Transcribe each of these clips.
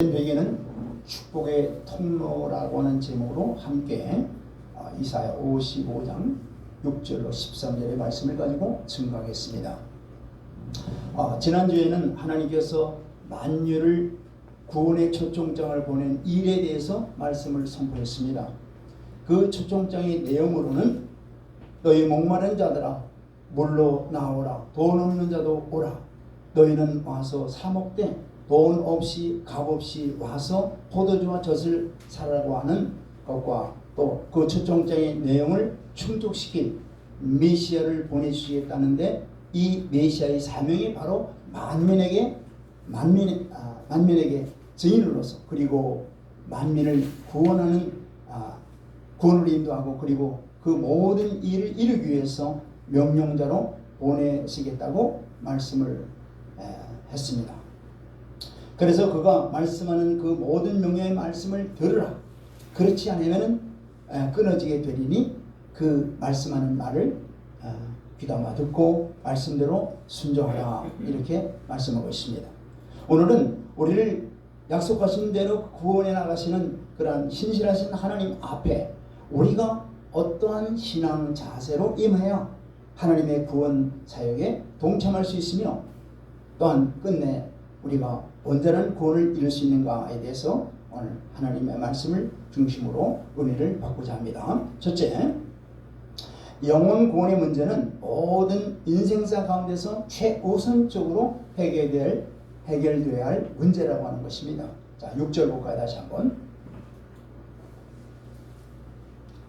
베개는 축복의 통로라고 하는 제목으로 함께 이사야 55장 6절로 13절의 말씀을 가지고 증거하겠습니다. 지난주에는 하나님께서 만유를 구원의 초청장을 보낸 일에 대해서 말씀을 선포했습니다. 그 초청장의 내용으로는 너희 목마른 자들아 물로 나오라, 돈 없는 자도 오라, 너희는 와서 사 먹되 돈 없이 값 없이 와서 포도주와 젖을 사라고 하는 것과 또 그 초청장의 내용을 충족시킬 메시아를 보내주시겠다는데, 이 메시아의 사명이 바로 만민에게 증인으로서, 그리고 만민을 구원하는 구원을 인도하고 그리고 그 모든 일을 이루기 위해서 명령자로 보내시겠다고 말씀을 했습니다. 그래서 그가 말씀하는 그 모든 명령의 말씀을 들으라. 그렇지 않으면 끊어지게 되리니 그 말씀하는 말을 귀담아 듣고 말씀대로 순종하라. 이렇게 말씀하고 있습니다. 오늘은 우리를 약속하신 대로 구원해 나가시는 그러한 신실하신 하나님 앞에 우리가 어떠한 신앙 자세로 임해야 하나님의 구원 사역에 동참할 수 있으며 또한 끝내 우리가 온전한 구원을 이룰 수 있는가에 대해서 오늘 하나님의 말씀을 중심으로 은혜를 받고자 합니다. 첫째, 영혼 구원의 문제는 모든 인생사 가운데서 최우선적으로 해결되어야 할 문제라고 하는 것입니다. 자, 6절 볼까요? 다시 한번.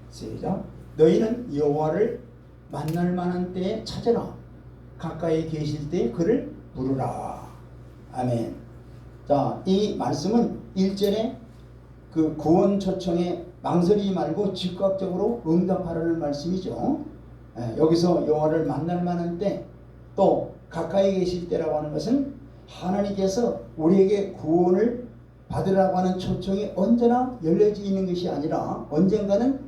시작. 너희는 여호와를 만날 만한 때에 찾으라. 가까이 계실 때에 그를 부르라. 아멘. 자, 이 말씀은 1절에 그 구원 초청에 망설이지 말고 즉각적으로 응답하라는 말씀이죠. 여기서 여호와를 만날 만한 때, 또 가까이 계실 때라고 하는 것은 하나님께서 우리에게 구원을 받으라고 하는 초청이 언제나 열려져 있는 것이 아니라 언젠가는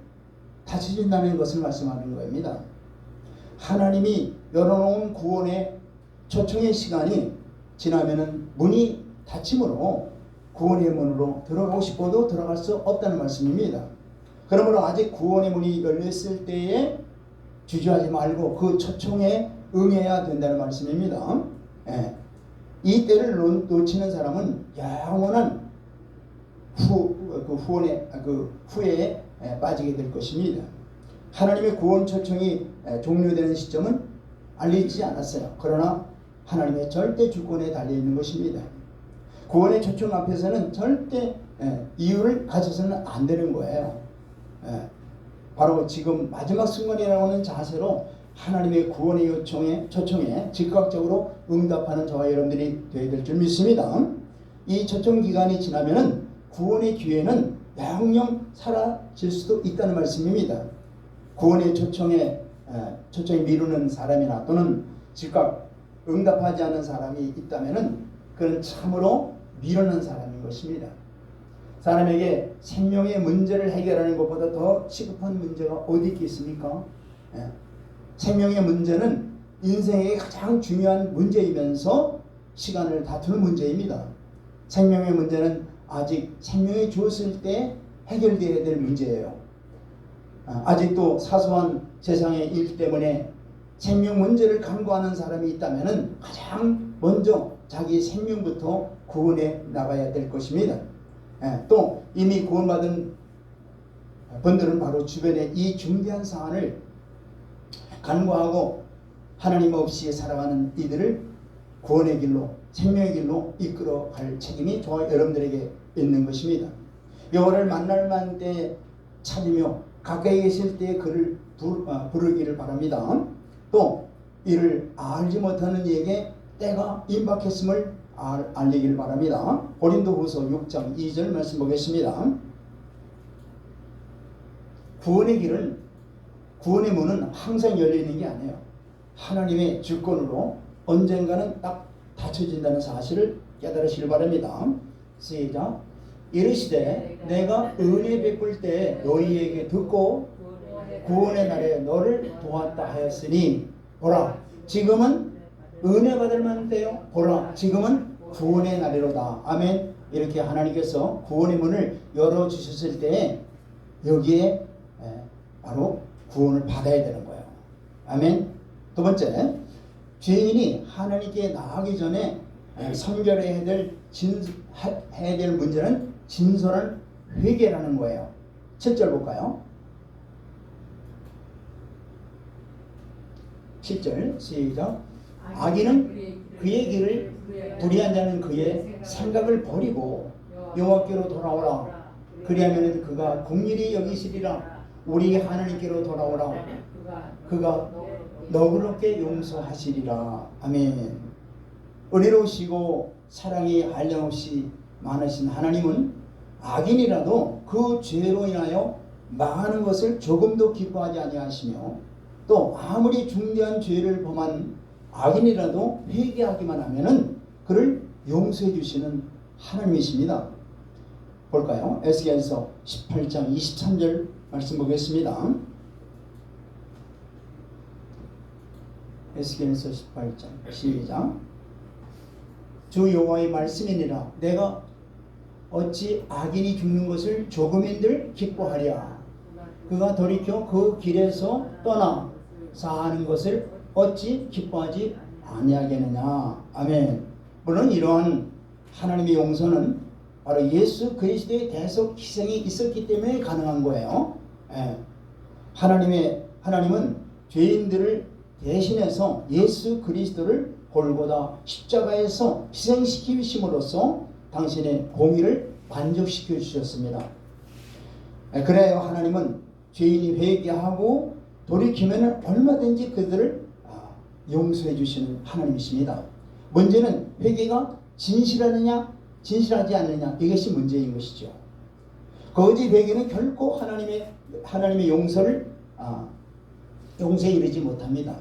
닫혀진다는 것을 말씀하는 겁니다. 하나님이 열어놓은 구원의 초청의 시간이 지나면은 문이 닫힘으로 구원의 문으로 들어가고 싶어도 들어갈 수 없다는 말씀입니다. 그러므로 아직 구원의 문이 열렸을 때에 주저하지 말고 그 초청에 응해야 된다는 말씀입니다. 이 때를 놓치는 사람은 영원한 후회에 빠지게 될 것입니다. 하나님의 구원 초청이 종료되는 시점은 알리지 않았어요. 그러나 하나님의 절대 주권에 달려있는 것입니다. 구원의 초청 앞에서는 절대 이유를 가져서는 안 되는 거예요. 바로 지금 마지막 순간이라고 하는 자세로 하나님의 구원의 초청에 즉각적으로 응답하는 저와 여러분들이 되어야 될 줄 믿습니다. 이 초청 기간이 지나면은 구원의 기회는 영영 사라질 수도 있다는 말씀입니다. 구원의 초청에 미루는 사람이나 또는 즉각 응답하지 않는 사람이 있다면은 그는 참으로 미련한 사람인 것입니다. 사람에게 생명의 문제를 해결하는 것보다 더 시급한 문제가 어디 있겠습니까? 생명의 문제는 인생의 가장 중요한 문제이면서 시간을 다투는 문제입니다. 생명의 문제는 아직 생명이 주었을 때 해결되어야 될 문제예요. 아직도 사소한 세상의 일 때문에 생명 문제를 간구하는 사람이 있다면 가장 먼저 자기 생명부터 구원해 나가야 될 것입니다. 또 이미 구원받은 분들은 바로 주변에 이 중대한 사안을 간구하고 하나님 없이 살아가는 이들을 구원의 길로, 생명의 길로 이끌어 갈 책임이 저와 여러분들에게 있는 것입니다. 여호와를 만날 만한 때에 찾으며 가까이 계실 때에 그를 부르기를 바랍니다. 또 이를 알지 못하는 이에게 때가 임박했음을 알리기를 바랍니다. 고린도후서 6장 2절 말씀 보겠습니다. 구원의 문은 항상 열려있는 게 아니에요. 하나님의 주권으로 언젠가는 딱 닫혀진다는 사실을 깨달으시길 바랍니다. 시작. 이르시되 내가 은혜 베풀 때 너희에게 듣고 구원의 날에 너를 도왔다 하였으니 보라 지금은 은혜 받을 만한 때요. 보라 지금은 구원의 날이로다. 아멘. 이렇게 하나님께서 구원의 문을 열어주셨을 때 여기에 바로 구원을 받아야 되는 거예요. 아멘. 두 번째, 죄인이 하나님께 나가기 전에 선결해야 될 문제는 진솔한 회개라는 거예요. 7절 볼까요? 7절 시작. 악인은 그의 길을, 불의한 자는 그의 생각을 버리고 여호와께로 돌아오라. 그리하면 그가 긍휼히 여기시리라. 우리 하나님께로 돌아오라. 그가 너그럽게 용서하시리라. 아멘. 은혜로우시고 사랑이 한량없이 많으신 하나님은 악인이라도 그 죄로 인하여 망하는 것을 조금도 기뻐하지 아니하시며, 또 아무리 중대한 죄를 범한 악인이라도 회개하기만 하면은 그를 용서해 주시는 하나님이십니다. 볼까요? 에스겔서 18장 23절 말씀 보겠습니다. 에스겔서 18장 시작. 주 여호와의 말씀이니라. 내가 어찌 악인이 죽는 것을 조금인들 기뻐하랴. 그가 돌이켜 그 길에서 떠나 사하는 것을 어찌 기뻐하지 아니하겠느냐. 아멘. 물론 이러한 하나님의 용서는 바로 예수 그리스도의 대속 희생이 있었기 때문에 가능한 거예요. 하나님은 죄인들을 대신해서 예수 그리스도를 골고다 십자가에서 희생시키심으로써 당신의 공의를 만족시켜 주셨습니다. 그래야 하나님은 죄인이 회개하고 돌이키면 얼마든지 그들을 용서해 주시는 하나님이십니다. 문제는 회개가 진실하느냐 진실하지 않느냐, 이것이 문제인 것이죠. 거짓 회개는 결코 하나님의 용서에 이르지 못합니다.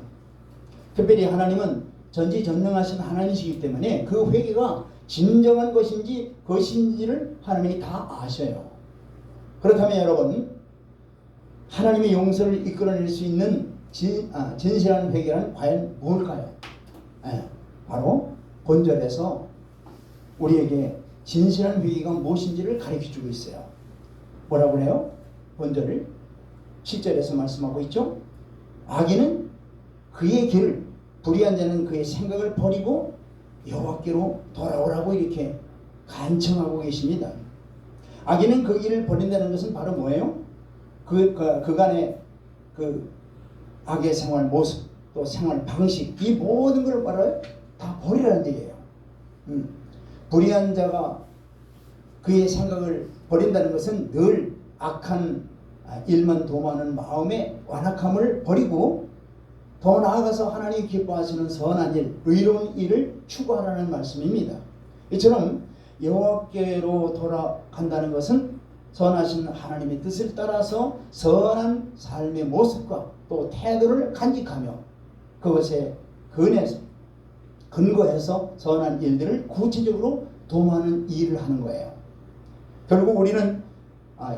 특별히 하나님은 전지전능하신 하나님이시기 때문에 그 회개가 진정한 것인지 것인지를 하나님이 다 아셔요. 그렇다면 여러분, 하나님의 용서를 이끌어낼 수 있는 진실한 회개는 과연 뭘까요? 바로 본절에서 우리에게 진실한 회개가 무엇인지를 가르쳐주고 있어요. 뭐라고 그래요? 본절을 7절에서 말씀하고 있죠. 악인은 그의 길을, 불의한 자는 그의 생각을 버리고 여호와께로 돌아오라고 이렇게 간청하고 계십니다. 악인은 그 길을 버린다는 것은 바로 뭐예요? 그간의 그 악의 생활 모습, 또 생활 방식, 이 모든 걸 바로 다 버리라는 얘기예요. 불의한 자가 그의 생각을 버린다는 것은 늘 악한 일만 도모하는 마음의 완악함을 버리고 더 나아가서 하나님이 기뻐하시는 선한 일, 의로운 일을 추구하라는 말씀입니다. 이처럼 여호와께로 돌아간다는 것은 선하신 하나님의 뜻을 따라서 선한 삶의 모습과 또 태도를 간직하며 그것에 근거해서 선한 일들을 구체적으로 도모하는 일을 하는 거예요. 결국 우리는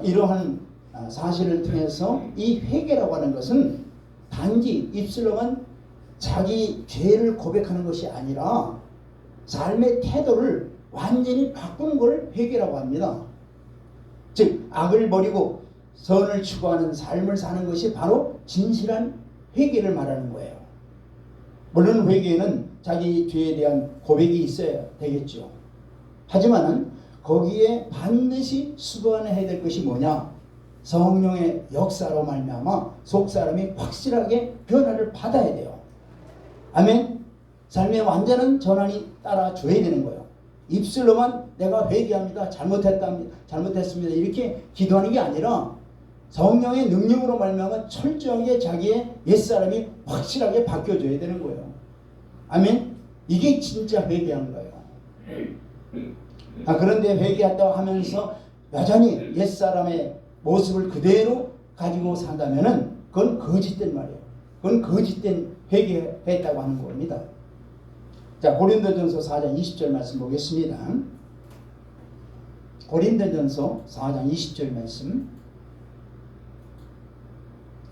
이러한 사실을 통해서 이 회개라고 하는 것은 단지 입술로만 자기 죄를 고백하는 것이 아니라 삶의 태도를 완전히 바꾸는 걸 회개라고 합니다. 즉 악을 버리고 선을 추구하는 삶을 사는 것이 바로 진실한 회개를 말하는 거예요. 물론 회개에는 자기 죄에 대한 고백이 있어야 되겠죠. 하지만 거기에 반드시 수반해야 될 것이 뭐냐? 성령의 역사로 말미암아 속사람이 확실하게 변화를 받아야 돼요. 아멘. 삶의 완전한 전환이 따라줘야 되는 거예요. 입술로만 내가 회개합니다, 잘못했습니다 이렇게 기도하는 게 아니라 성령의 능력으로 말미암아 철저하게 자기의 옛사람이 확실하게 바뀌어줘야 되는 거예요. 아멘. 이게 진짜 회개한 거예요. 그런데 회개했다고 하면서 여전히 옛사람의 모습을 그대로 가지고 산다면은 그건 거짓된 말이에요. 그건 거짓된 회개했다고 하는 겁니다. 자, 고린도전서 4장 20절 말씀 보겠습니다. 고린도전서 4장 20절 말씀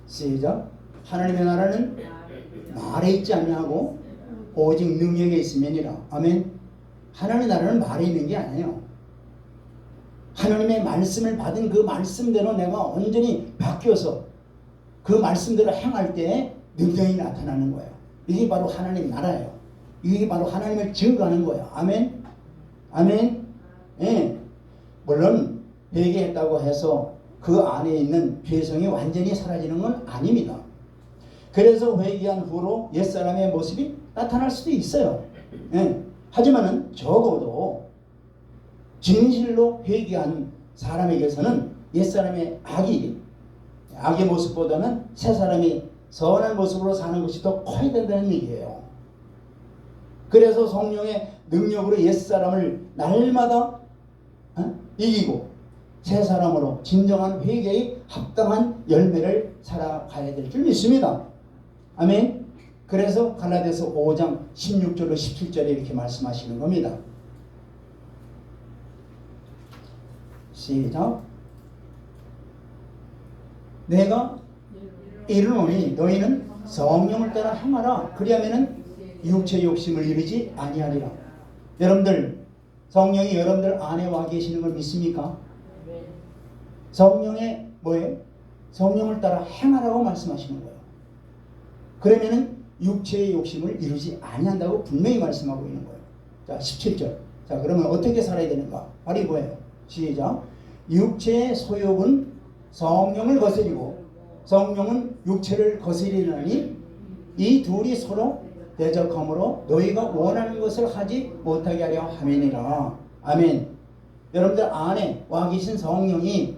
시작. 하나님의 나라는 말에 있지 아니하고 오직 능력에 있음이니라. 아멘. 하나님의 나라는 말에 있는 게 아니에요. 하나님의 말씀을 받은 그 말씀대로 내가 온전히 바뀌어서 그 말씀대로 행할 때 능력이 나타나는 거예요. 이게 바로 하나님 나라예요. 이게 바로 하나님을 증거하는 거예요. 아멘. 아멘. 예. 물론 회개했다고 해서 그 안에 있는 죄성이 완전히 사라지는 건 아닙니다. 그래서 회개한 후로 옛사람의 모습이 나타날 수도 있어요. 예. 하지만은 적어도 진실로 회개한 사람에게서는 옛사람의 악의 모습보다는 새 사람이 선한 모습으로 사는 것이 더 커야 된다는 얘기예요. 그래서 성령의 능력으로 옛사람을 날마다 이기고 새 사람으로 진정한 회개에 합당한 열매를 살아가야 될 줄 믿습니다. 아멘. 그래서 갈라디아서 5장 16절로 17절에 이렇게 말씀하시는 겁니다. 시작. 내가 이르노니 너희는 성령을 따라 행하라. 그리하면은 육체의 욕심을 이루지 아니하리라. 여러분들 성령이 여러분들 안에 와 계시는 걸 믿습니까? 성령의 뭐예요? 성령을 따라 행하라고 말씀하시는 거예요. 그러면은 육체의 욕심을 이루지 아니한다고 분명히 말씀하고 있는 거예요. 자, 17절. 자, 그러면 어떻게 살아야 되는가? 바로 이거예요. 시작. 육체의 소욕은 성령을 거스리고 성령은 육체를 거스리느니 이 둘이 서로 대적함으로 너희가 원하는 것을 하지 못하게 하려 함이니라. 아멘. 여러분들 안에 와 계신 성령이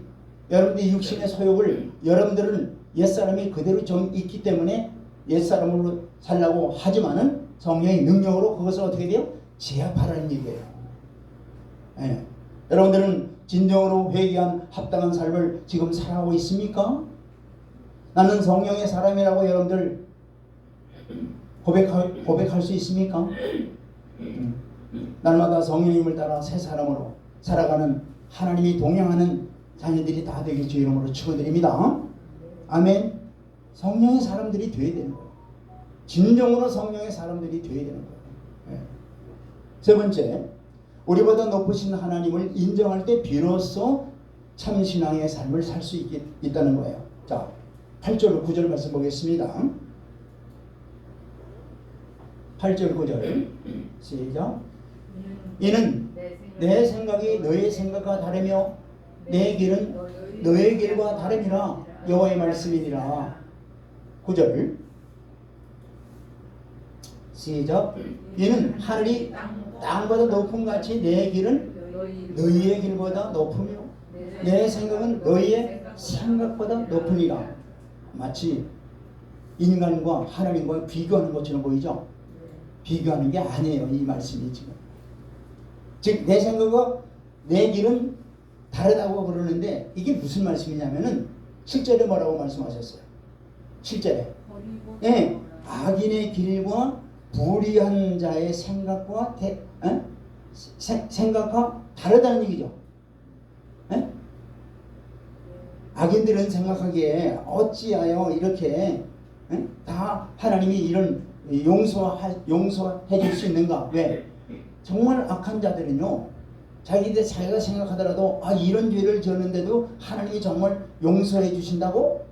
여러분들 육신의 소욕을 여러분들은 옛사람이 그대로 좀 있기 때문에 옛사람으로 살라고 하지만은 성령의 능력으로 그것을 어떻게 돼요? 제압하라는 얘기예요. 예. 여러분들은 진정으로 회개한 합당한 삶을 지금 살아가고 있습니까? 나는 성령의 사람이라고 여러분들 고백할 수 있습니까? 날마다 성령님을 따라 새 사람으로 살아가는 하나님이 동행하는 자녀들이 다 되길 주 이름으로 축원드립니다. 아멘. 성령의 사람들이 되어야 되는 거예요. 진정으로 성령의 사람들이 되어야 되는 거예요. 네. 세 번째, 우리보다 높으신 하나님을 인정할 때 비로소 참신앙의 삶을 살 수 있다는 거예요. 자, 8절 9절 말씀 보겠습니다. 8절 9절 시작. 이는 내 생각이 너의 생각과 다르며 내 길은 너의 길과 다름이라 여호와의 말씀이니라. 9절 시작. 이는 하늘이 땅보다 높음 같이 내 길은 너희의 길보다 높으며 내 생각은 너희의 생각보다 높으니라. 마치 인간과 하나님과 비교하는 것처럼 보이죠? 비교하는 게 아니에요. 이 말씀이 지금. 즉 내 생각과 내 길은 다르다고 그러는데 이게 무슨 말씀이냐면은 7절에 뭐라고 말씀하셨어요? 7절에 예, 악인의 길과 불의한 자의 생각과 생각과 다르다는 얘기죠. 예? 악인들은 생각하기에 어찌하여 이렇게 다 하나님이 이런 용서해 줄 수 있는가? 왜? 정말 악한 자들은요, 자기가 생각하더라도 이런 죄를 지었는데도 하나님이 정말 용서해 주신다고?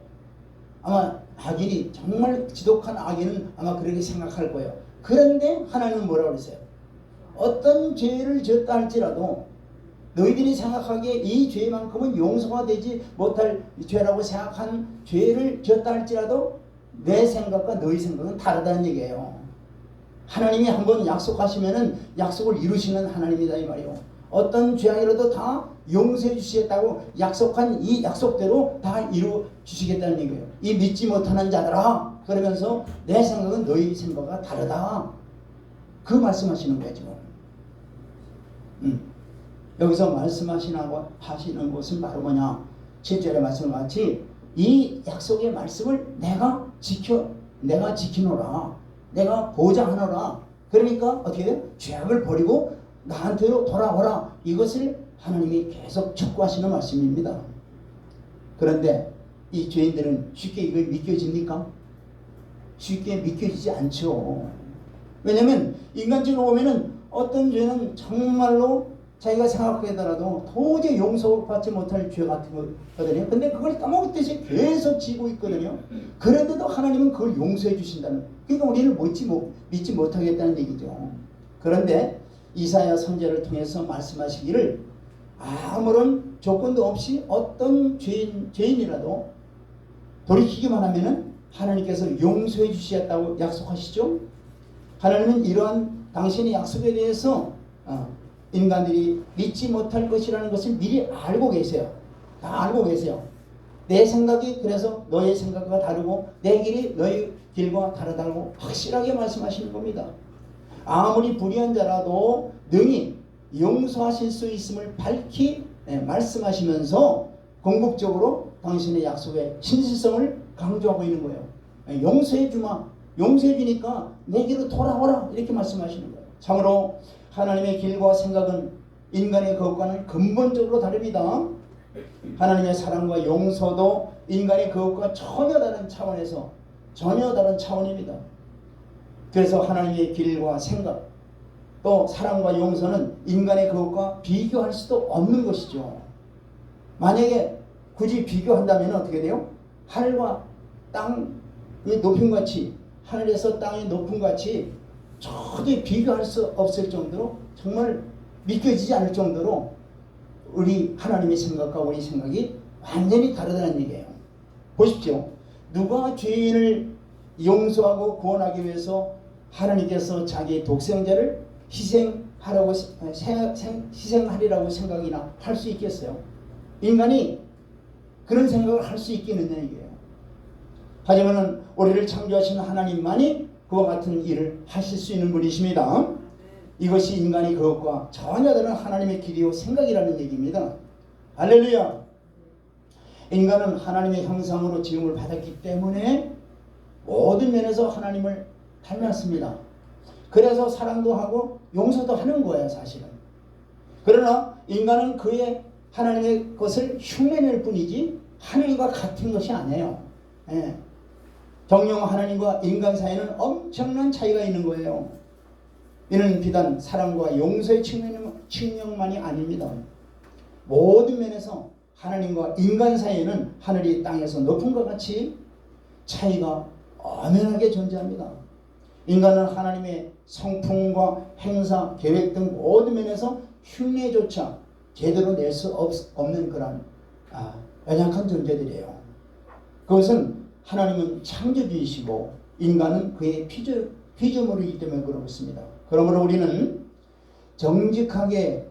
아마 악인이 정말 지독한 악인은 아마 그렇게 생각할 거예요. 그런데 하나님은 뭐라고 그랬어요? 어떤 죄를 지었다 할지라도 너희들이 생각하기에 이 죄만큼은 용서가 되지 못할 죄라고 생각한 죄를 지었다 할지라도 내 생각과 너희 생각은 다르다는 얘기예요. 하나님이 한번 약속하시면은 약속을 이루시는 하나님이다 이 말이요. 어떤 죄악이라도 다 용서해 주시겠다고 약속한 이 약속대로 다 이루 주시겠다는 얘기예요. 이 믿지 못하는 자들아, 그러면서 내 생각은 너희 생각과 다르다. 그 말씀하시는 거예요 지금. 여기서 말씀하시는 것은 바로 뭐냐? 7절의 말씀을 마치 이 약속의 말씀을 내가 지키노라. 내가 보장하노라. 그러니까 어떻게 돼요? 죄악을 버리고 나한테로 돌아오라. 이것을 하나님이 계속 촉구하시는 말씀입니다. 그런데 이 죄인들은 쉽게 이걸 믿겨집니까? 쉽게 믿겨지지 않죠. 왜냐하면 인간적으로 보면은 어떤 죄는 정말로 자기가 생각하더라도 도저히 용서받지 못할 죄 같은 거거든요. 근데 그걸 까먹었듯이 계속 지고 있거든요. 그런데도 하나님은 그걸 용서해 주신다는, 그러니까 우리는 믿지 못하겠다는 얘기죠. 그런데 이사야 선지자를 통해서 말씀하시기를 아무런 조건도 없이 어떤 죄인이라도 돌이키기만 하면은 하나님께서 용서해 주시겠다고 약속하시죠. 하나님은 이러한 당신의 약속에 대해서 인간들이 믿지 못할 것이라는 것을 미리 알고 계세요. 다 알고 계세요. 내 생각이 그래서 너의 생각과 다르고 내 길이 너의 길과 다르다고 확실하게 말씀하시는 겁니다. 아무리 불의한 자라도 능히 용서하실 수 있음을 밝히 말씀하시면서 궁극적으로 당신의 약속의 진실성을 강조하고 있는 거예요. 용서해 주마. 용서해 주니까 내게로 돌아오라. 이렇게 말씀하시는 거예요. 참으로 하나님의 길과 생각은 인간의 그것과는 근본적으로 다릅니다. 하나님의 사랑과 용서도 인간의 그것과 전혀 다른 차원입니다. 그래서 하나님의 길과 생각 또 사랑과 용서는 인간의 그것과 비교할 수도 없는 것이죠. 만약에 굳이 비교한다면 어떻게 돼요? 하늘과 땅의 높임같이, 하늘에서 땅의 높음같이 도저히 비교할 수 없을 정도로, 정말 믿겨지지 않을 정도로 우리 하나님의 생각과 우리 생각이 완전히 다르다는 얘기예요. 보십시오. 누가 죄인을 용서하고 구원하기 위해서 하나님께서 자기의 독생자를 희생하리라고 생각이나 할 수 있겠어요? 인간이 그런 생각을 할 수 있겠느냐 이게요. 하지만 우리를 창조하신 하나님만이 그와 같은 일을 하실 수 있는 분이십니다. 이것이 인간이 그것과 전혀 다른 하나님의 길이요 생각이라는 얘기입니다. 할렐루야. 인간은 하나님의 형상으로 지음을 받았기 때문에 모든 면에서 하나님을 닮았습니다. 그래서 사랑도 하고 용서도 하는 거예요, 사실은. 그러나 인간은 그의 하나님의 것을 흉내낼 뿐이지 하나님과 같은 것이 아니에요. 정령 하나님과 인간 사이에는 엄청난 차이가 있는 거예요. 이는 비단 사랑과 용서의 측면만이 아닙니다. 모든 면에서 하나님과 인간 사이에는 하늘이 땅에서 높음과 같이 차이가 엄연하게 존재합니다. 인간은 하나님의 성품과 행사, 계획 등 모든 면에서 흉내조차 제대로 낼 수 없는 그런 연약한 존재들이에요. 그것은 하나님은 창조주이시고 인간은 그의 피조물이기 때문에 그렇습니다. 그러므로 우리는 정직하게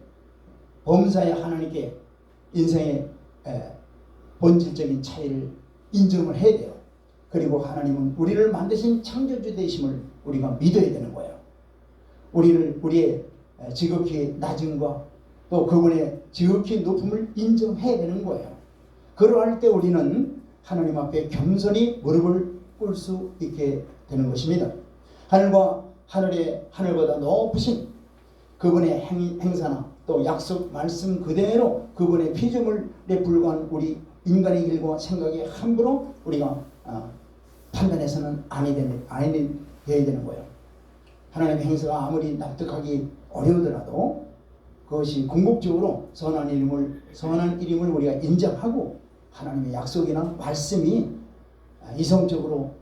범사의 하나님께 인생의 본질적인 차이를 인정을 해야 돼요. 그리고 하나님은 우리를 만드신 창조주 되심을 우리가 믿어야 되는 거예요. 우리의 지극히 낮음과 또 그분의 지극히 높음을 인정해야 되는 거예요. 그러할 때 우리는 하나님 앞에 겸손히 무릎을 꿇을 수 있게 되는 것입니다. 하늘보다 높으신 그분의 행사나 또 약속 말씀 그대로 그분의 피조물에 불과한 우리 인간의 길과 생각에 함부로 우리가 판단해서는 아니 되어야 되는 거예요. 하나님의 행사가 아무리 납득하기 어려우더라도 그것이 궁극적으로 선한 이름을 우리가 인정하고 하나님의 약속이나 말씀이 이성적으로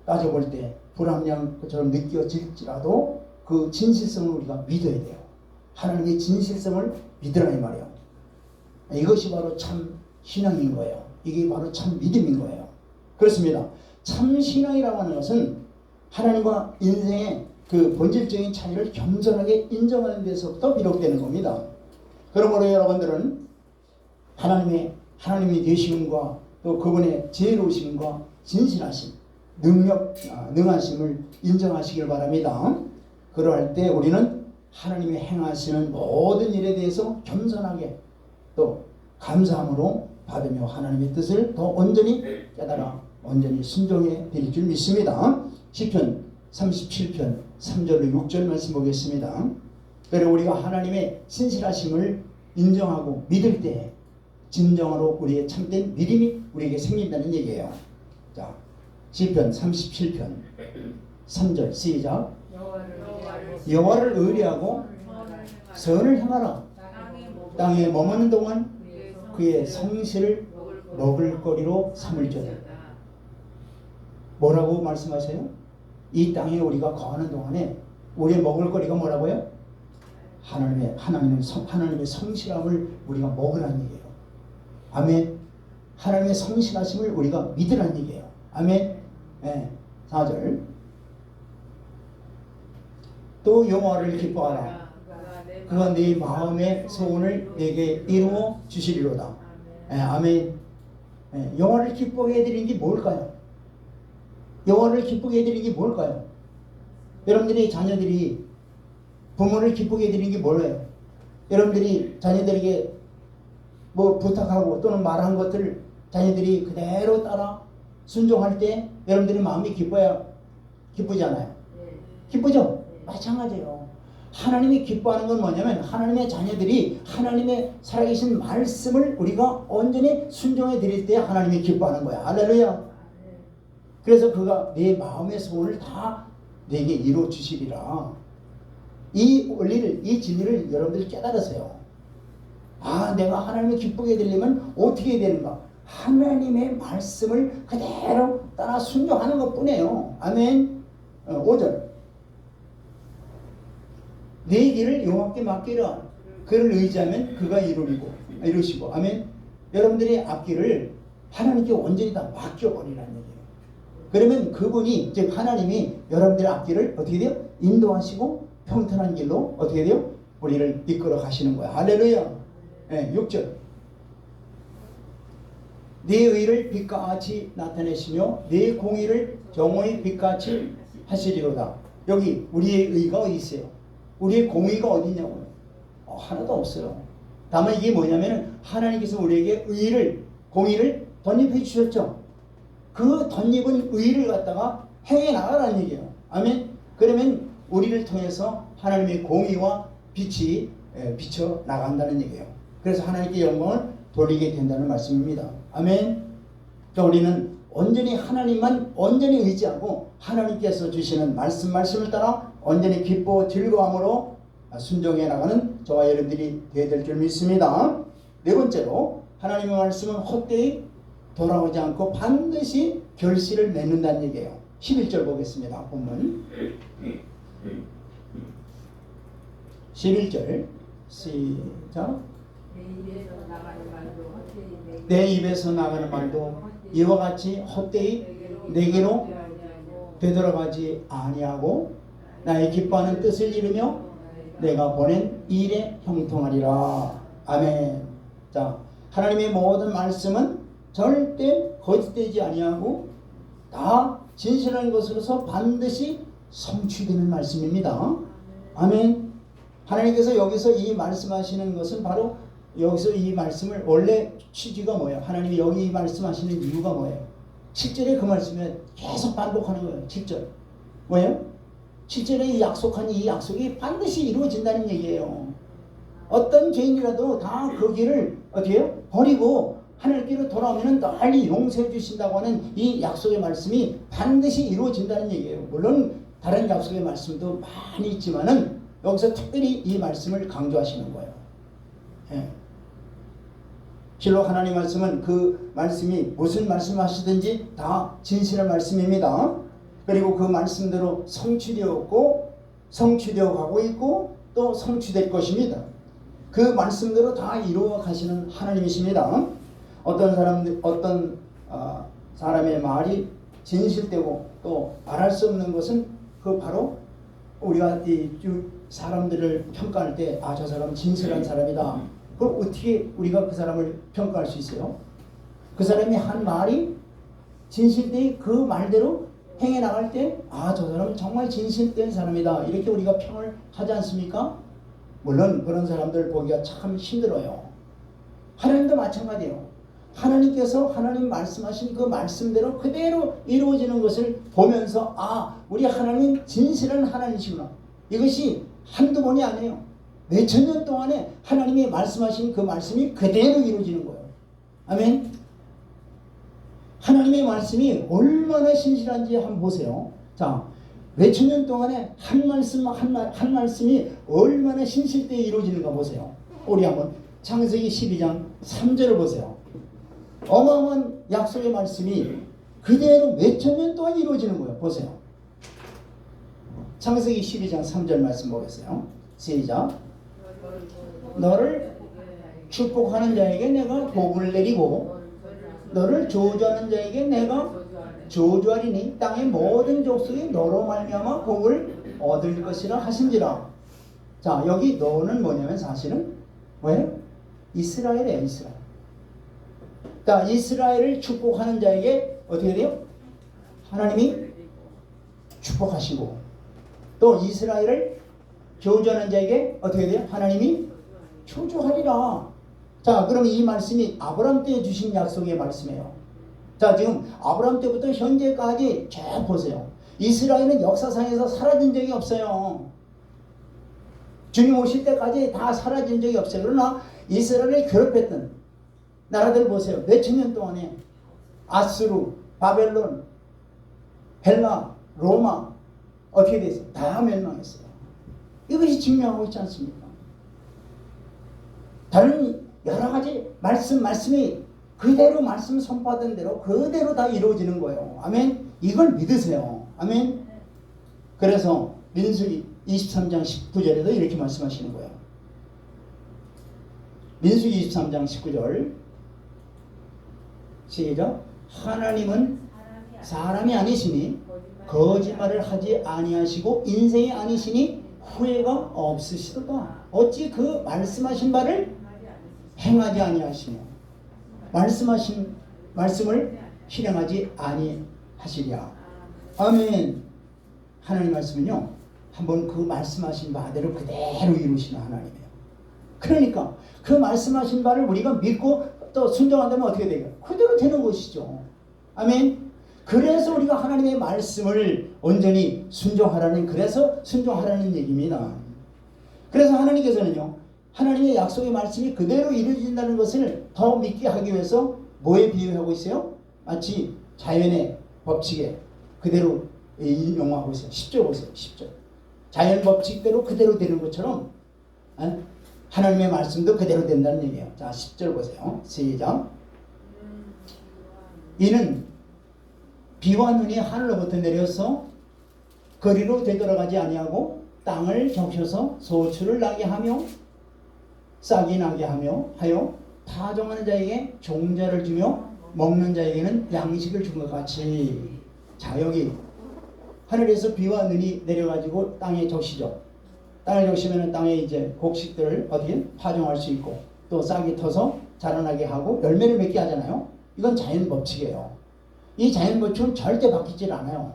따져볼 때 불합리한 것처럼 느껴질지라도 그 진실성을 우리가 믿어야 돼요. 하나님의 진실성을 믿으라 이 말이에요. 이것이 바로 참 신앙인 거예요. 이게 바로 참 믿음인 거예요. 그렇습니다. 참 신앙이라고 하는 것은 하나님과 인생의 그 본질적인 차이를 겸손하게 인정하는 데서부터 비롯되는 겁니다. 그러므로 여러분들은 하나님의 되심과 또 그분의 지혜로우심과 진실하심, 능하심을 인정하시길 바랍니다. 그러할 때 우리는 하나님이 행하시는 모든 일에 대해서 겸손하게 또 감사함으로 받으며 하나님의 뜻을 더 온전히 깨달아 온전히 순종해 드릴 줄 믿습니다. 시편 37편 3절로 6절 말씀 보겠습니다. 그리고 우리가 하나님의 신실하심을 인정하고 믿을 때 진정으로 우리의 참된 믿음이 우리에게 생긴다는 얘기예요. 자, 시편 37편 3절 시작. 여호와를 의뢰하고 선을 행하라. 땅에 머무는 동안 그의 성실을 먹을거리로 삼을지어다. 뭐라고 말씀하세요? 이 땅에 우리가 거하는 동안에 우리의 먹을거리가 뭐라고요? 하나님의 성실함을 우리가 먹으라는 얘기예요. 아멘. 하나님의 성실하심을 우리가 믿으라는 얘기예요. 아멘. 4절. 또 여호와를 기뻐하라. 그가 네 마음의 소원을 내게 이루어 주시리로다. 아멘. 여호와를 기쁘게 해드리는 게 뭘까요? 여호와를 기쁘게 해드리는 게 뭘까요? 여러분들이 자녀들이 부모를 기쁘게 해드리는 게 뭐예요? 여러분들이 자녀들에게 뭐 부탁하고 또는 말한 것들을 자녀들이 그대로 따라 순종할 때 여러분들의 마음이 기쁘지 않아요? 기쁘죠? 마찬가지예요. 하나님이 기뻐하는 건 뭐냐면 하나님의 자녀들이 하나님의 살아계신 말씀을 우리가 온전히 순종해 드릴 때 하나님이 기뻐하는 거야. 할렐루야. 그래서 그가 내 마음의 소원을 다 내게 이루어 주시리라. 이 원리를, 이 진리를 여러분들이 깨달으세요. 아, 내가 하나님을 기쁘게 해드리려면 어떻게 해야 되는가? 하나님의 말씀을 그대로 따라 순종하는 것 뿐이에요. 아멘. 5절. 내 길을 여호와께 맡기라. 그를 의지하면 그가 이루시고. 아멘. 여러분들의 앞길을 하나님께 온전히 다 맡겨버리라는 얘기예요. 그러면 그분이, 즉 하나님이 여러분들의 앞길을 어떻게 돼요? 인도하시고 평탄한 길로 어떻게 돼요? 우리를 이끌어 가시는 거야. 할렐루야. 6절. 네 의를 빛과 같이 나타내시며 네 공의를 정오의 빛같이 하시리로다. 여기 우리의 의가 어디 있어요? 우리의 공의가 어디 있냐고요? 하나도 없어요. 다만 이게 뭐냐면 하나님께서 우리에게 공의를 덧입혀 주셨죠. 그 덧입은 의를 갖다가 행해 나가라는 얘기예요. 아멘. 그러면 우리를 통해서 하나님의 공의와 빛이 비쳐 나간다는 얘기예요. 그래서 하나님께 영광을 돌리게 된다는 말씀입니다. 아멘. 우리는 온전히 하나님만 온전히 의지하고 하나님께서 주시는 말씀을 따라 온전히 기뻐 즐거움으로 순종해 나가는 저와 여러분들이 되어야 될 줄 믿습니다. 네 번째로 하나님의 말씀은 헛되이 돌아오지 않고 반드시 결실을 맺는다는 얘기예요. 11절 보겠습니다. 본문 11절 시작. 내 입에서 나가는 말도 이와 같이 헛되이 내게로 되돌아가지 아니하고 나의 기뻐하는 뜻을 이루며 내가 보낸 일에 형통하리라. 아멘. 자, 하나님의 모든 말씀은 절대 거짓되지 아니하고 다 진실한 것으로서 반드시 성취되는 말씀입니다. 아멘. 하나님께서 여기서 이 말씀하시는 것은 바로 여기서 이 말씀을 원래 취지가 뭐예요? 하나님이 여기 말씀하시는 이유가 뭐예요? 7절에 그 말씀에 계속 반복하는 거예요. 7절 뭐예요? 7절에 약속한 이 약속이 반드시 이루어진다는 얘기예요. 어떤 죄인이라도 다 그 길을 어떻게 해요? 버리고 하늘길로 돌아오면 널리 용서해 주신다고 하는 이 약속의 말씀이 반드시 이루어진다는 얘기예요. 물론 다른 약속의 말씀도 많이 있지만은 여기서 특별히 이 말씀을 강조하시는 거예요. 실로 하나님 말씀은 그 말씀이 무슨 말씀하시든지 다 진실한 말씀입니다. 그리고 그 말씀대로 성취되었고 성취되어 가고 있고 또 성취될 것입니다. 그 말씀대로 다 이루어 가시는 하나님이십니다. 어떤 사람의 말이 진실되고 또 말할 수 없는 것은 그 바로 우리가 이 사람들을 평가할 때 저 사람은 진실한 사람이다. 그럼 어떻게 우리가 그 사람을 평가할 수 있어요? 그 사람이 한 말이 진실되이 그 말대로 행해 나갈 때 저 사람은 정말 진실된 사람이다. 이렇게 우리가 평을 하지 않습니까? 물론 그런 사람들 보기가 참 힘들어요. 하나님도 마찬가지예요. 하나님께서 하나님 말씀하신 그 말씀대로 그대로 이루어지는 것을 보면서 우리 하나님 진실한 하나님이시구나. 이것이 한두 번이 아니에요. 몇천 년 동안에 하나님이 말씀하신 그 말씀이 그대로 이루어지는 거예요. 아멘. 하나님의 말씀이 얼마나 신실한지 한번 보세요. 자, 몇천 년 동안에 한 말씀 한 말씀이 얼마나 신실되게 이루어지는가 보세요. 우리 한번 창세기 12장 3절을 보세요. 어마어마한 약속의 말씀이 그대로 몇천 년 동안 이루어지는 거예요. 보세요. 창세기 12장 3절 말씀 보겠어요. 시작. 너를 축복하는 자에게 내가 복을 내리고 너를 저주하는 자에게 내가 저주하리니 땅의 모든 족속이 너로 말미암아 복을 얻을 것이라 하신지라. 자, 여기 너는 뭐냐면 사실은 왜? 이스라엘이에요. 이스라엘. 자, 이스라엘을 축복하는 자에게 어떻게 돼요? 하나님이 축복하시고, 또 이스라엘을 저주하는 자에게 어떻게 돼요? 하나님이 저주하리라. 자, 그럼 이 말씀이 아브라함 때 주신 약속의 말씀이에요. 자, 지금 아브라함 때부터 현재까지 쭉 보세요. 이스라엘은 역사상에서 사라진 적이 없어요. 주님 오실 때까지 다 사라진 적이 없어요. 그러나 이스라엘을 괴롭혔던 나라들 보세요. 몇천 년 동안에 아수르, 바벨론, 헬라, 로마 어떻게 됐어요? 다 멸망했어요. 이것이 증명하고 있지 않습니까? 다른 여러 가지 말씀이 그대로 말씀 선포하던 대로 그대로 다 이루어지는 거예요. 아멘. 이걸 믿으세요. 아멘. 그래서 민수기 23장 19절에도 이렇게 말씀하시는 거예요. 민수기 23장 19절 시작. 하나님은 사람이 아니시니 거짓말을 하지 아니하시고 인생이 아니시니 후회가 없으시도다. 어찌 그 말씀하신 바를 행하지 아니하시며 말씀하신 말씀을 실행하지 아니하시랴. 아멘. 하나님 말씀은요, 한번 그 말씀하신 바대로 그대로 이루시는 하나님이에요. 그러니까 그 말씀하신 바를 우리가 믿고 또 순종한다면 어떻게 돼요? 그대로 되는 것이죠. 아멘. 그래서 우리가 하나님의 말씀을 온전히 순종하라는, 그래서 순종하라는 얘기입니다. 그래서 하나님께서는요, 하나님의 약속의 말씀이 그대로 이루어진다는 것을 더 믿게 하기 위해서 뭐에 비유하고 있어요? 마치 자연의 법칙에 그대로 인용하고 있어요. 10절 보세요. 10절. 자연 법칙대로 그대로 되는 것처럼 하나님의 말씀도 그대로 된다는 얘기예요. 자, 10절 보세요. 시작. 이는 비와 눈이 하늘로부터 내려서 거리로 되돌아가지 아니하고 땅을 적셔서 소출을 나게 하며 싹이 나게 하여 파종하는 자에게 종자를 주며 먹는 자에게는 양식을 준 것 같이. 자, 여기 하늘에서 비와 눈이 내려가지고 땅에 적시죠. 땅을 적시면 땅에 이제 곡식들을 어떻게 파종할 수 있고 또 싹이 터서 자라나게 하고 열매를 맺게 하잖아요. 이건 자연 법칙이에요. 이 자연 법칙은 절대 바뀌질 않아요.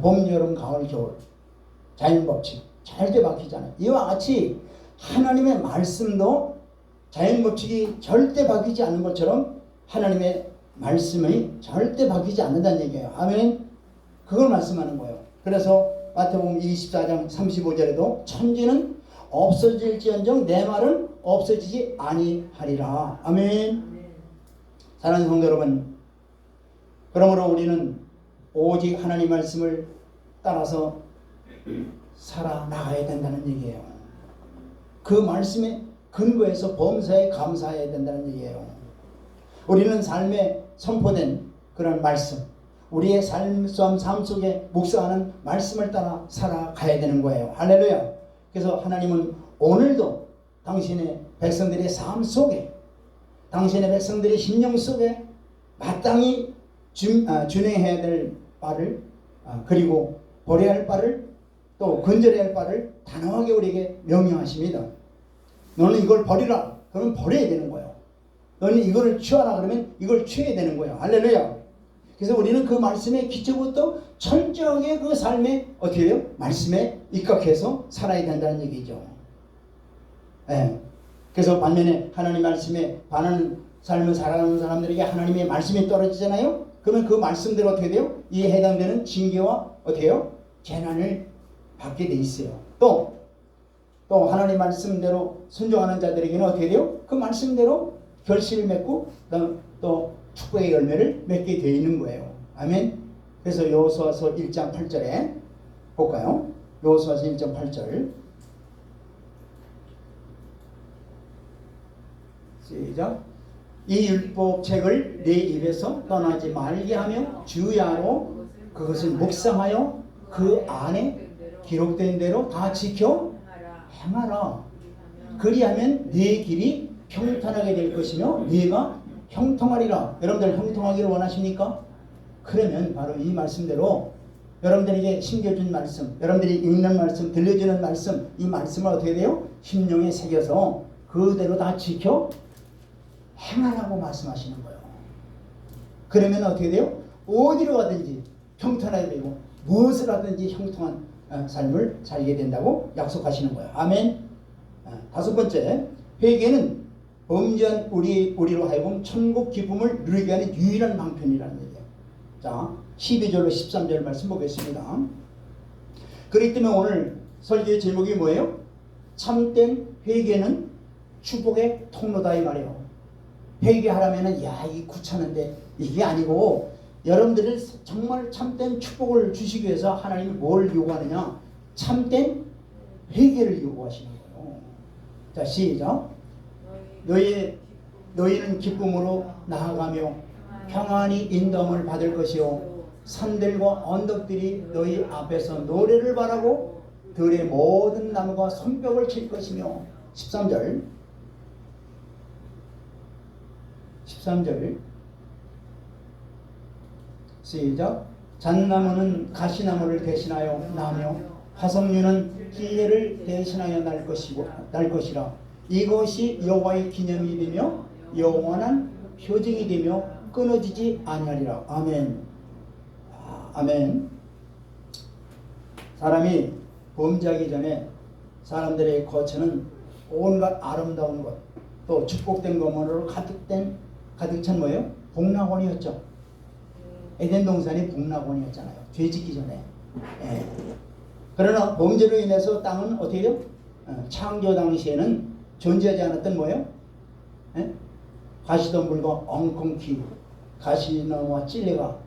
봄, 여름, 가을, 겨울 자연 법칙 절대 바뀌지 않아요. 이와 같이 하나님의 말씀도 자연 법칙이 절대 바뀌지 않는 것처럼 하나님의 말씀이 절대 바뀌지 않는다는 얘기예요. 아멘. 그걸 말씀하는 거예요. 그래서 마태복음 24장 35절에도 천지는 없어질지언정 내 말은 없어지지 아니하리라. 아멘. 사랑하는 성도 여러분, 그러므로 우리는 오직 하나님 말씀을 따라서 살아나가야 된다는 얘기예요. 그 말씀에 근거해서 범사에 감사해야 된다는 얘기예요. 우리는 삶에 선포된 그런 말씀, 우리의 삶 속에 묵상하는 말씀을 따라 살아가야 되는 거예요. 할렐루야. 그래서 하나님은 오늘도 당신의 백성들의 삶 속에, 당신의 백성들의 심령 속에 마땅히 준행해야 될 바를, 그리고 버려야 할 바를, 또 건져야 할 바를 단호하게 우리에게 명령하십니다. 너는 이걸 버리라. 그러면 버려야 되는 거예요. 너는 이거를 취하라. 그러면 이걸 취해야 되는 거예요. 할렐루야. 그래서 우리는 그 말씀의 기초부터 철저하게 그 삶에 어떻게 해요? 말씀에 입각해서 살아야 된다는 얘기죠. 예. 그래서 반면에 하나님 말씀에 반하는 삶을 살아가는 사람들에게 하나님의 말씀이 떨어지잖아요. 그러면 그 말씀대로 어떻게 돼요? 이에 해당되는 징계와 어떻게 해요? 재난을 받게 돼 있어요. 또 하나님 말씀대로 순종하는 자들에게는 어떻게 돼요? 그 말씀대로 결실을 맺고 또 축복의 열매를 맺게 되어 있는 거예요. 아멘. 그래서 여호수아서 1장 8절에 볼까요? 여호수아서 1.8절 시작. 이 율법책을 내 입에서 떠나지 말게 하며 주야로 그것을 묵상하여 그 안에 기록된 대로 다 지켜 행하라. 그리하면 네 길이 평탄하게 될 것이며 네가 형통하리라. 여러분들 형통하기를 원하십니까? 그러면 바로 이 말씀대로 여러분들에게 심겨준 말씀, 여러분들이 읽는 말씀, 들려주는 말씀, 이 말씀을 어떻게 돼요? 심령에 새겨서 그대로 다 지켜 행하라고 말씀하시는 거예요. 그러면 어떻게 돼요? 어디로 가든지 평탄하게 되고 무엇을 하든지 형통한 삶을 살게 된다고 약속하시는 거예요. 아멘. 다섯 번째, 회개는 범죄한 우리로 하여금 천국 기쁨을 누리게 하는 유일한 방편이라는 얘기예요. 자, 12절로 13절 말씀 보겠습니다. 그렇기 때문에 오늘 설교의 제목이 뭐예요? 참된 회개는 축복의 통로다 이 말이에요. 회개하라면은 이 귀찮은데 이게 아니고 여러분들을 정말 참된 축복을 주시기 위해서 하나님이 뭘 요구하느냐? 참된 회개를 요구하시는 거예요. 자, 시작. 너희는 기쁨으로 나아가며 평안히 인도함을 받을 것이요 산들과 언덕들이 너희 앞에서 노래를 바라고 들의 모든 나무가 손뼉을 칠 것이며 13절 시작. 잣나무는 가시나무를 대신하여 나며 화석류는 힐레를 대신하여 날 것이라. 이것이 여호와의 기념이 되며 영원한 표징이 되며 끊어지지 아니하리라. 아멘. 아멘. 사람이 범죄하기 전에 사람들의 거처는 온갖 아름다운 것, 또 축복된 것으로 가득 찬 뭐예요? 복락원이었죠. 에덴 동산이 복락원이었잖아요. 죄짓기 전에. 그러나 범죄로 인해서 땅은 어떻게 돼요? 창조 당시에는 존재하지 않았던 뭐예요? 가시덤불과 엉겅퀴, 가시나무와 찔레가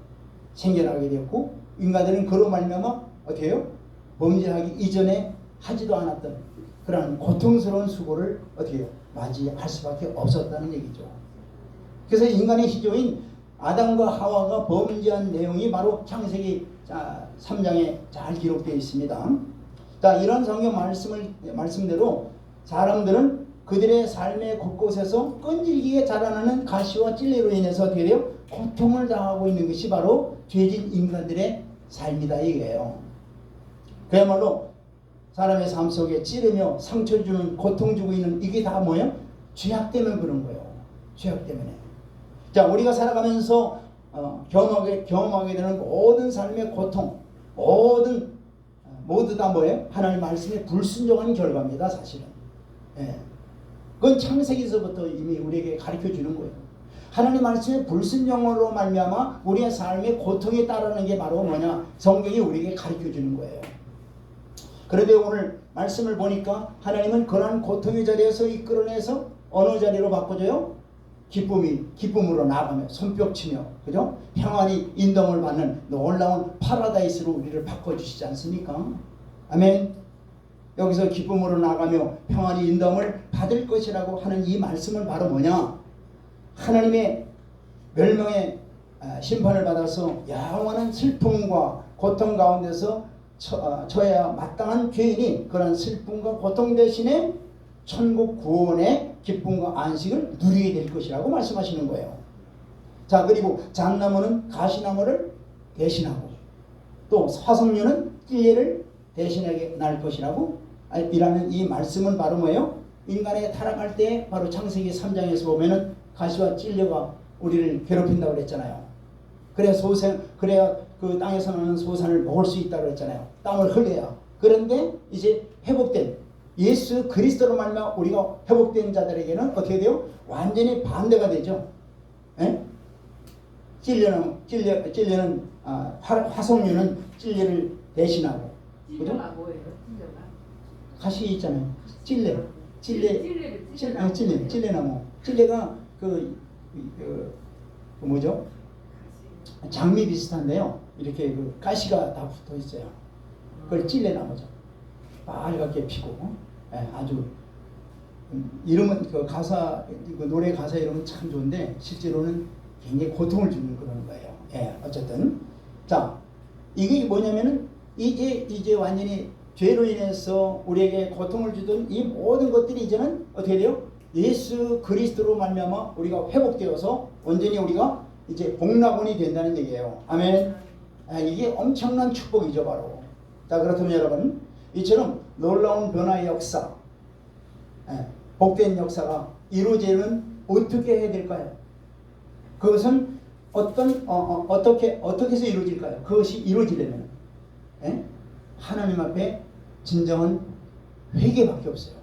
생겨나게 되었고 인간들은 그로 말미암아 어떻게 해요? 범죄하기 이전에 하지도 않았던 그런 고통스러운 수고를 어떻게 해요? 맞이할 수밖에 없었다는 얘기죠. 그래서 인간의 시조인 아담과 하와가 범죄한 내용이 바로 창세기 3장에 잘 기록되어 있습니다. 자, 이런 성경 말씀대로 사람들은 그들의 삶의 곳곳에서 끈질기게 자라나는 가시와 찔레로 인해서 어떻게 돼요? 고통을 당하고 있는 것이 바로 죄진 인간들의 삶이다 이거예요. 그야말로 사람의 삶 속에 찌르며 상처 주는 고통 주고 있는 이게 다 뭐예요? 죄악 때문에 그런 거예요. 죄악 때문에. 자, 우리가 살아가면서 경험하게 되는 모든 삶의 고통, 모두 다 뭐예요? 하나님 말씀에 불순종한 결과입니다. 사실은. 그건 창세기서부터 이미 우리에게 가르쳐 주는 거예요. 하나님 말씀의 불순종으로 말미암아 우리의 삶의 고통에 따르는 게 바로 뭐냐? 성경이 우리에게 가르쳐 주는 거예요. 그런데 오늘 말씀을 보니까 하나님은 그러한 고통의 자리에서 이끌어내서 어느 자리로 바꿔줘요? 기쁨으로 나아가며 손뼉치며 그죠? 평안히 인dom을 받는 놀라운 파라다이스로 우리를 바꿔주시지 않습니까? 아멘. 여기서 기쁨으로 나아가며 평안히 인dom을 받을 것이라고 하는 이 말씀은 바로 뭐냐? 하나님의 멸망의 심판을 받아서 영원한 슬픔과 고통 가운데서 처해야 마땅한 죄인이 그런 슬픔과 고통 대신에 천국 구원의 기쁨과 안식을 누리게 될 것이라고 말씀하시는 거예요. 자, 그리고 잣나무는 가시나무를 대신하고 또 화석류는 찔레를 대신하게 날 것이라고 이라는 이 말씀은 바로 뭐예요? 인간의 타락할 때 바로 창세기 3장에서 보면은 가시와 찔레가 우리를 괴롭힌다고 그랬잖아요. 그래야 그 땅에서 나는 소산을 먹을 수 있다고 그랬잖아요. 땀을 흘려야. 그런데 이제 회복된 예수 그리스도로 말미암아 우리가 회복된 자들에게는 어떻게 돼요? 완전히 반대가 되죠. 찔레는 화석류는 찔레를 대신하고. 찔레가 뭐예요? 찔레가? 가시 있잖아요. 찔레나무. 찔레가 뭐죠? 장미 비슷한데요. 이렇게 그 가시가 다 붙어 있어요. 그걸 찔레나무죠. 빨갛게 피고 아주 이름은 그 가사 그 노래 가사 이름은 참 좋은데 실제로는 굉장히 고통을 주는 그런 거예요. 어쨌든 자 이게 뭐냐면은 이제 완전히 죄로 인해서 우리에게 고통을 주던 이 모든 것들이 이제는 어떻게 돼요? 예수 그리스도로 말미암아 우리가 회복되어서 온전히 우리가 이제 복락원이 된다는 얘기예요. 아멘. 이게 엄청난 축복이죠 바로. 자 그렇다면 여러분 이처럼 놀라운 변화의 역사, 복된 역사가 이루어지면 어떻게 해야 될까요? 그것은 어떻게 해서 이루어질까요? 그것이 이루어지려면 하나님 앞에 진정한 회개밖에 없어요.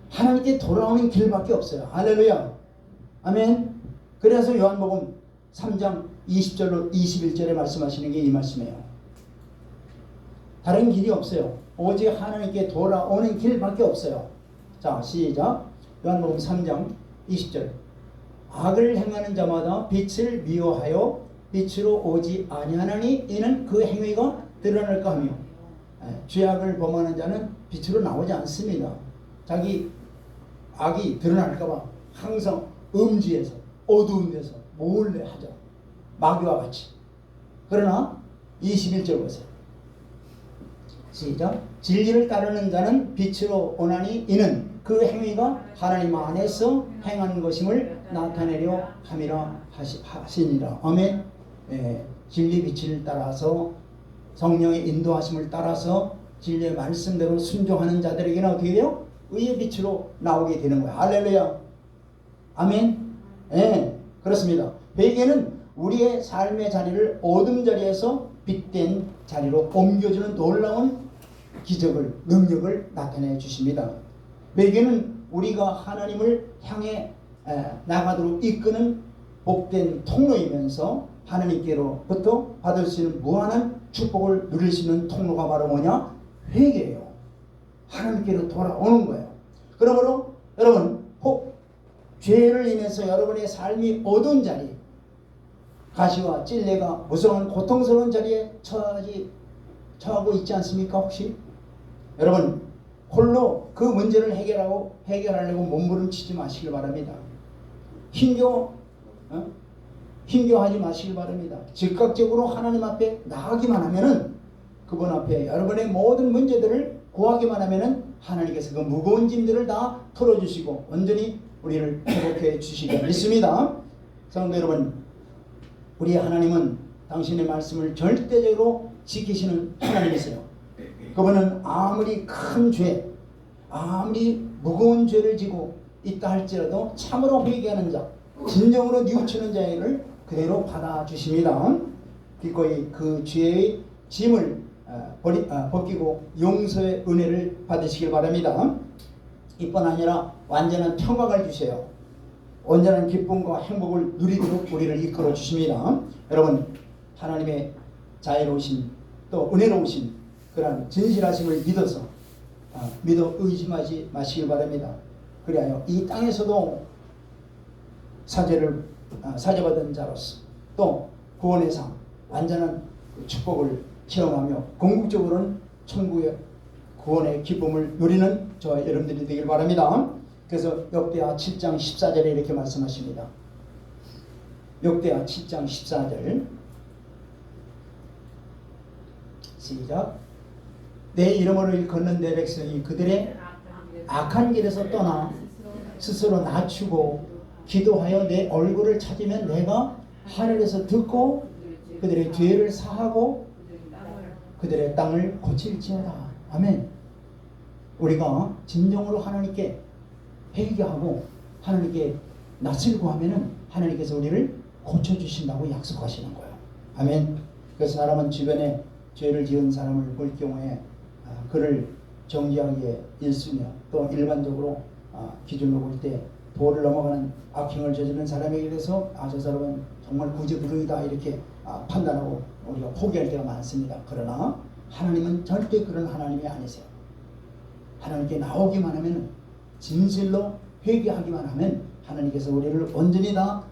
하나님께 돌아오는 길밖에 없어요. 할렐루야. 아멘. 그래서 요한복음 3장 20절로 21절에 말씀하시는 게 이 말씀이에요. 다른 길이 없어요. 오직 하나님께 돌아오는 길밖에 없어요. 자 시작. 요한복음 3장 20절. 악을 행하는 자마다 빛을 미워하여 빛으로 오지 아니하나니 이는 그 행위가 드러날까 하며 죄악을 범하는 자는 빛으로 나오지 않습니다. 자기 악이 드러날까 봐 항상 음지에서 어두운 데서 몰래 하죠. 마귀와 같이. 그러나 21절 보세요. 시작. 진리를 따르는 자는 빛으로 오나니 이는 그 행위가 하나님 안에서 행하는 것임을 나타내려 함이라 하시니라. 아멘. 진리 빛을 따라서 성령의 인도하심을 따라서 진리의 말씀대로 순종하는 자들에게는 어떻게 돼요? 의의 빛으로 나오게 되는 거예요. 할렐루야. 아멘. 그렇습니다. 회개는 우리의 삶의 자리를 어둠 자리에서 빛된 자리로 옮겨주는 놀라운 기적을, 능력을 나타내 주십니다. 회개는 우리가 하나님을 향해 나가도록 이끄는 복된 통로이면서 하나님께로부터 받을 수 있는 무한한 축복을 누릴 수 있는 통로가 바로 뭐냐? 회개예요. 하나님께로 돌아오는 거예요. 그러므로 여러분 혹 죄를 인해서 여러분의 삶이 어두운 자리, 가시와 찔레가 무서운 고통스러운 자리에 처하고 있지 않습니까? 혹시 여러분 홀로 그 문제를 해결하려고 몸부림치지 마시길 바랍니다. 힘겨워하지 마시길 바랍니다. 즉각적으로 하나님 앞에 나가기만 하면은 그분 앞에 여러분의 모든 문제들을 구하기만 하면은 하나님께서 그 무거운 짐들을 다 털어주시고 온전히 우리를 회복해 주시길 믿습니다. 성도 여러분, 우리 하나님은 당신의 말씀을 절대적으로 지키시는 하나님이세요. 그분은 아무리 큰 죄, 아무리 무거운 죄를 지고 있다 할지라도 참으로 회개하는 자, 진정으로 뉘우치는 자를 그대로 받아주십니다. 기꺼이 그 죄의 짐을 벗기고 용서의 은혜를 받으시길 바랍니다. 이뿐 아니라 완전한 평강을 주세요. 온전한 기쁨과 행복을 누리도록 우리를 이끌어 주십니다. 여러분 하나님의 자애로우신 또 은혜로우신 그런 진실하심을 믿어 의심하지 마시길 바랍니다. 그리하여 이 땅에서도 사죄받은 자로서 또 구원의 상 완전한 축복을 체험하며 궁극적으로는 천국의 구원의 기쁨을 누리는 저와 여러분들이 되길 바랍니다. 그래서 역대하 7장 14절에 이렇게 말씀하십니다. 역대하 7장 14절 시작. 내 이름으로 일컫는 내 백성이 그들의 악한 길에서 떠나 스스로 낮추고 기도하여 내 얼굴을 찾으면 내가 하늘에서 듣고 그들의 죄를 사하고 그들의 땅을 고칠지어다. 아멘. 우리가 진정으로 하나님께 회개하고 하나님께 낯을 구하면은 하나님께서 우리를 고쳐주신다고 약속하시는 거예요. 아멘. 그래서 사람은 주변에 죄를 지은 사람을 볼 경우에 그를 정죄하기에 1순위야. 또 일반적으로 기준으로 볼 때 도를 넘어가는 악행을 저지른 사람에게 대해서 저 사람은 정말 구제불능이다 이렇게 판단하고 우리가 포기할 때가 많습니다. 그러나 하나님은 절대 그런 하나님이 아니세요. 하나님께 나오기만 하면 진실로 회개하기만 하면 하나님께서 우리를 온전히 다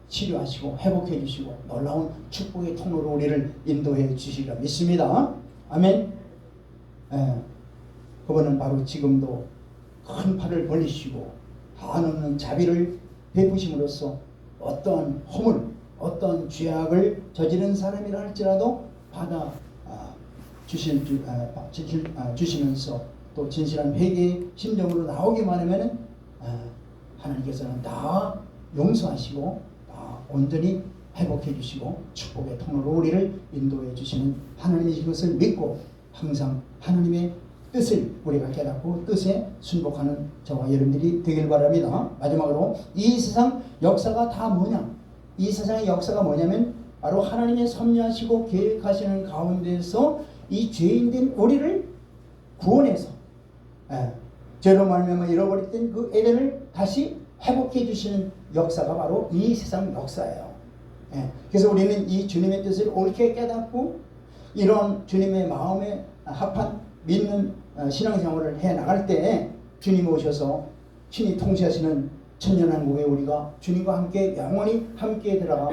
치료하시고 회복해 주시고 놀라운 축복의 통로로 우리를 인도해 주시리라 믿습니다. 아멘. 그분은 바로 지금도 큰 팔을 벌리시고 한없는 자비를 베푸심으로써 어떠한 허물, 어떠한 죄악을 저지른 사람이라 할지라도 받아 주시면서 또 진실한 회개의 심정으로 나오기만 하면은 하나님께서는 다 용서하시고 다 온전히 회복해 주시고 축복의 통로로 우리를 인도해 주시는 하나님이신 것을 믿고 항상 하나님의 뜻을 우리가 깨닫고 뜻에 순복하는 저와 여러분들이 되길 바랍니다. 마지막으로 이 세상 역사가 다 뭐냐? 이 세상의 역사가 뭐냐면 바로 하나님의 섭리하시고 계획하시는 가운데서 이 죄인된 우리를 구원해서 죄로 말미암아 잃어버렸던 그 에덴을 다시 회복해 주시는 역사가 바로 이 세상 역사예요. 그래서 우리는 이 주님의 뜻을 옳게 깨닫고 이런 주님의 마음에 합한 믿는 신앙생활을 해 나갈 때 주님 오셔서 친히 통치하시는 천년왕국에 우리가 주님과 함께 영원히 함께 들어가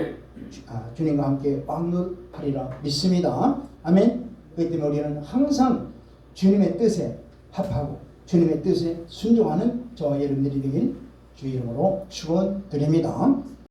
주님과 함께 왕노하리라 믿습니다. 아멘. 그렇기 때문에 우리는 항상 주님의 뜻에 합하고 주님의 뜻에 순종하는 저와 여러분들이 되길 주의 이름으로 축원드립니다.